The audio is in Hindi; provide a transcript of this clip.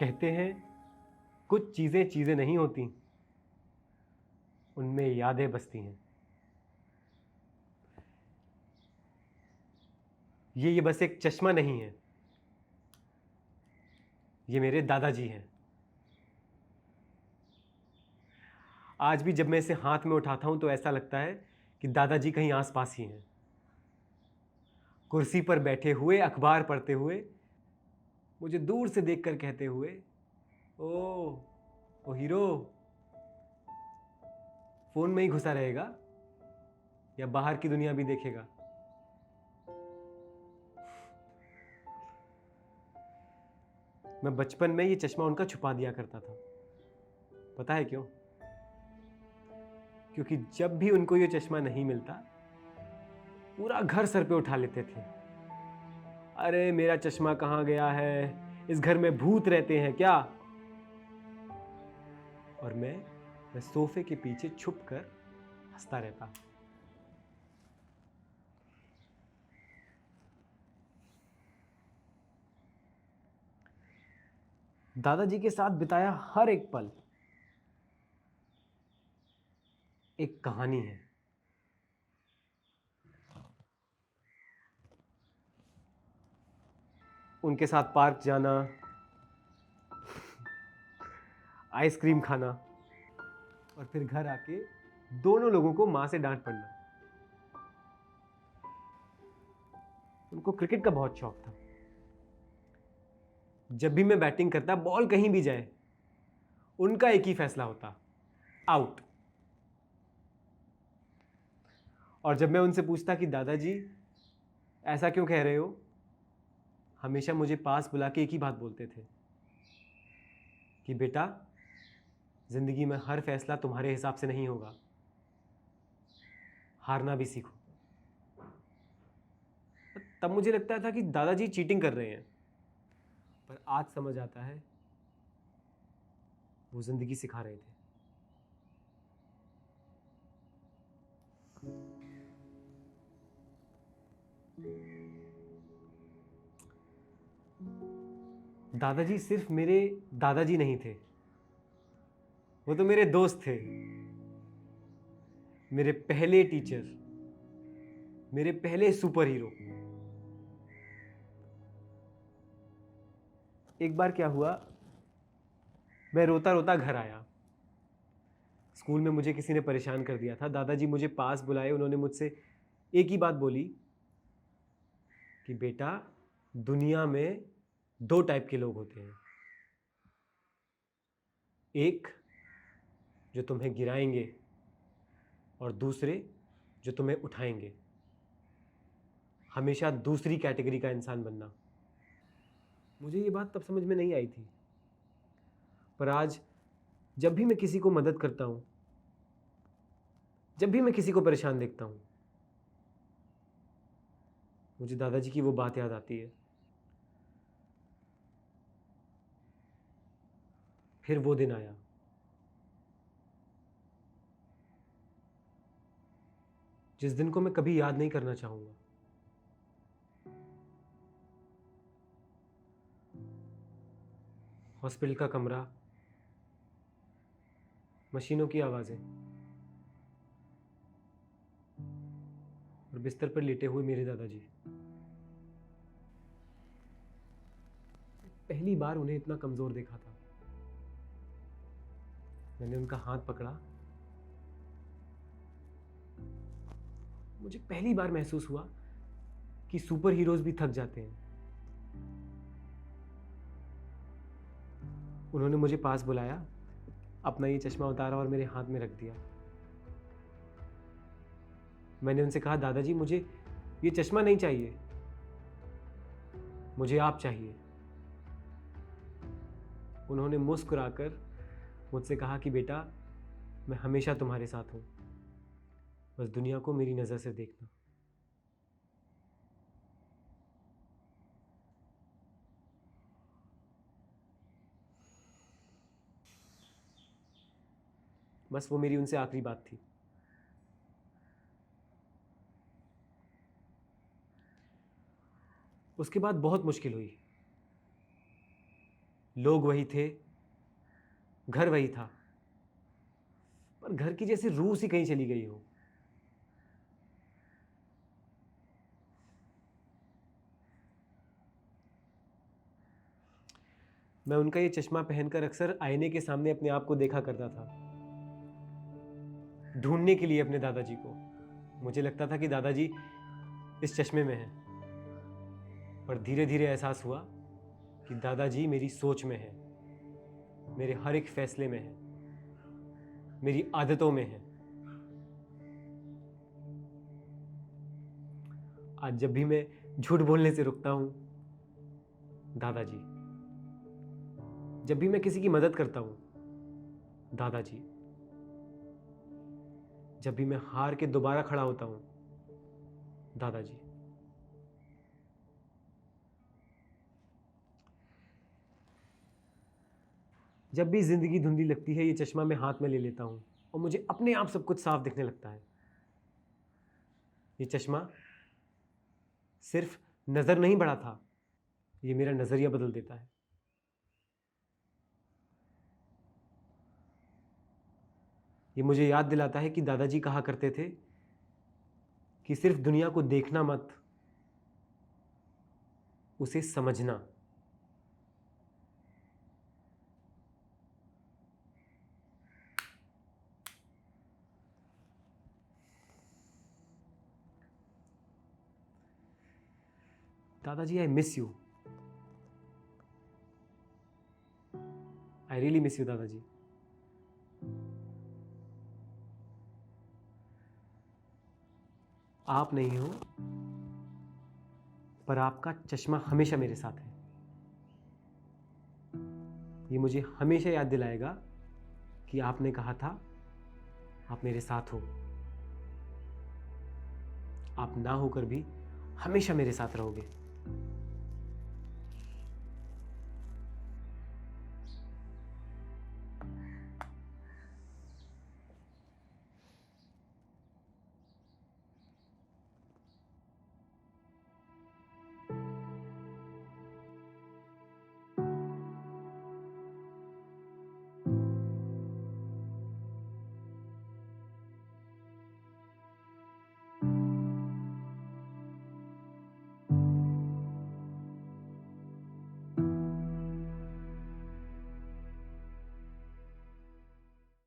कहते हैं कुछ चीज़ें चीज़ें नहीं होती, उनमें यादें बसती हैं। ये बस एक चश्मा नहीं है, ये मेरे दादाजी हैं। आज भी जब मैं इसे हाथ में उठाता हूं तो ऐसा लगता है कि दादाजी कहीं आसपास ही हैं, कुर्सी पर बैठे हुए, अखबार पढ़ते हुए, मुझे दूर से देखकर कहते हुए, ओ ओ हीरो, फोन में ही घुसा रहेगा या बाहर की दुनिया भी देखेगा। मैं बचपन में ये चश्मा उनका छुपा दिया करता था। पता है क्यों? क्योंकि जब भी उनको ये चश्मा नहीं मिलता, पूरा घर सर पे उठा लेते थे। अरे मेरा चश्मा कहाँ गया है, इस घर में भूत रहते हैं क्या? और मैं सोफे के पीछे छुप कर हंसता रहता। दादाजी के साथ बिताया हर एक पल एक कहानी है। उनके साथ पार्क जाना, आइसक्रीम खाना और फिर घर आके दोनों लोगों को मां से डांट पड़ना। उनको क्रिकेट का बहुत शौक था। जब भी मैं बैटिंग करता, बॉल कहीं भी जाए, उनका एक ही फैसला होता, आउट। और जब मैं उनसे पूछता कि दादाजी ऐसा क्यों कह रहे हो, हमेशा मुझे पास बुला के एक ही बात बोलते थे कि बेटा, जिंदगी में हर फैसला तुम्हारे हिसाब से नहीं होगा, हारना भी सीखो। तब मुझे लगता था कि दादाजी चीटिंग कर रहे हैं, पर आज समझ आता है वो जिंदगी सिखा रहे थे। दादाजी सिर्फ मेरे दादाजी नहीं थे, वो तो मेरे दोस्त थे, मेरे पहले टीचर, मेरे पहले सुपर हीरो। एक बार क्या हुआ, मैं रोता रोता घर आया। स्कूल में मुझे किसी ने परेशान कर दिया था। दादाजी मुझे पास बुलाए, उन्होंने मुझसे एक ही बात बोली कि बेटा, दुनिया में दो टाइप के लोग होते हैं, एक जो तुम्हें गिराएंगे और दूसरे जो तुम्हें उठाएंगे। हमेशा दूसरी कैटेगरी का इंसान बनना। मुझे ये बात तब समझ में नहीं आई थी, पर आज जब भी मैं किसी को मदद करता हूं, जब भी मैं किसी को परेशान देखता हूं, मुझे दादाजी की वो बात याद आती है। फिर वो दिन आया, जिस दिन को मैं कभी याद नहीं करना चाहूंगा। हॉस्पिटल का कमरा, मशीनों की आवाजें और बिस्तर पर लेटे हुए मेरे दादाजी। पहली बार उन्हें इतना कमजोर देखा था। मैंने उनका हाथ पकड़ा। मुझे पहली बार महसूस हुआ कि सुपर हीरोज भी थक जाते हैं। उन्होंने मुझे पास बुलाया, अपना ये चश्मा उतारा और मेरे हाथ में रख दिया। मैंने उनसे कहा, दादाजी मुझे ये चश्मा नहीं चाहिए, मुझे आप चाहिए। उन्होंने मुस्कुराकर मुझसे कहा कि बेटा, मैं हमेशा तुम्हारे साथ हूं, बस दुनिया को मेरी नजर से देखना। बस वो मेरी उनसे आखिरी बात थी। उसके बाद बहुत मुश्किल हुई। लोग वही थे, घर वही था, पर घर की जैसे रूह सी कहीं चली गई हो। मैं उनका ये चश्मा पहनकर अक्सर आईने के सामने अपने आप को देखा करता था, ढूंढने के लिए अपने दादाजी को। मुझे लगता था कि दादाजी इस चश्मे में हैं, पर धीरे धीरे एहसास हुआ कि दादाजी मेरी सोच में है, मेरे हर एक फैसले में है, मेरी आदतों में है। आज जब भी मैं झूठ बोलने से रुकता हूं, दादाजी। जब भी मैं किसी की मदद करता हूं, दादाजी। जब भी मैं हार के दोबारा खड़ा होता हूं, दादाजी। जब भी जिंदगी धुंधली लगती है, ये चश्मा मैं हाथ में ले लेता हूं और मुझे अपने आप सब कुछ साफ दिखने लगता है। ये चश्मा सिर्फ नजर नहीं बढ़ाता, ये मेरा नजरिया बदल देता है। ये मुझे याद दिलाता है कि दादाजी कहा करते थे कि सिर्फ दुनिया को देखना मत, उसे समझना। दादाजी, I miss you. I really miss you दादाजी। आप नहीं हो, पर आपका चश्मा हमेशा मेरे साथ है। ये मुझे हमेशा याद दिलाएगा कि आपने कहा था आप मेरे साथ हो। आप ना होकर भी हमेशा मेरे साथ रहोगे।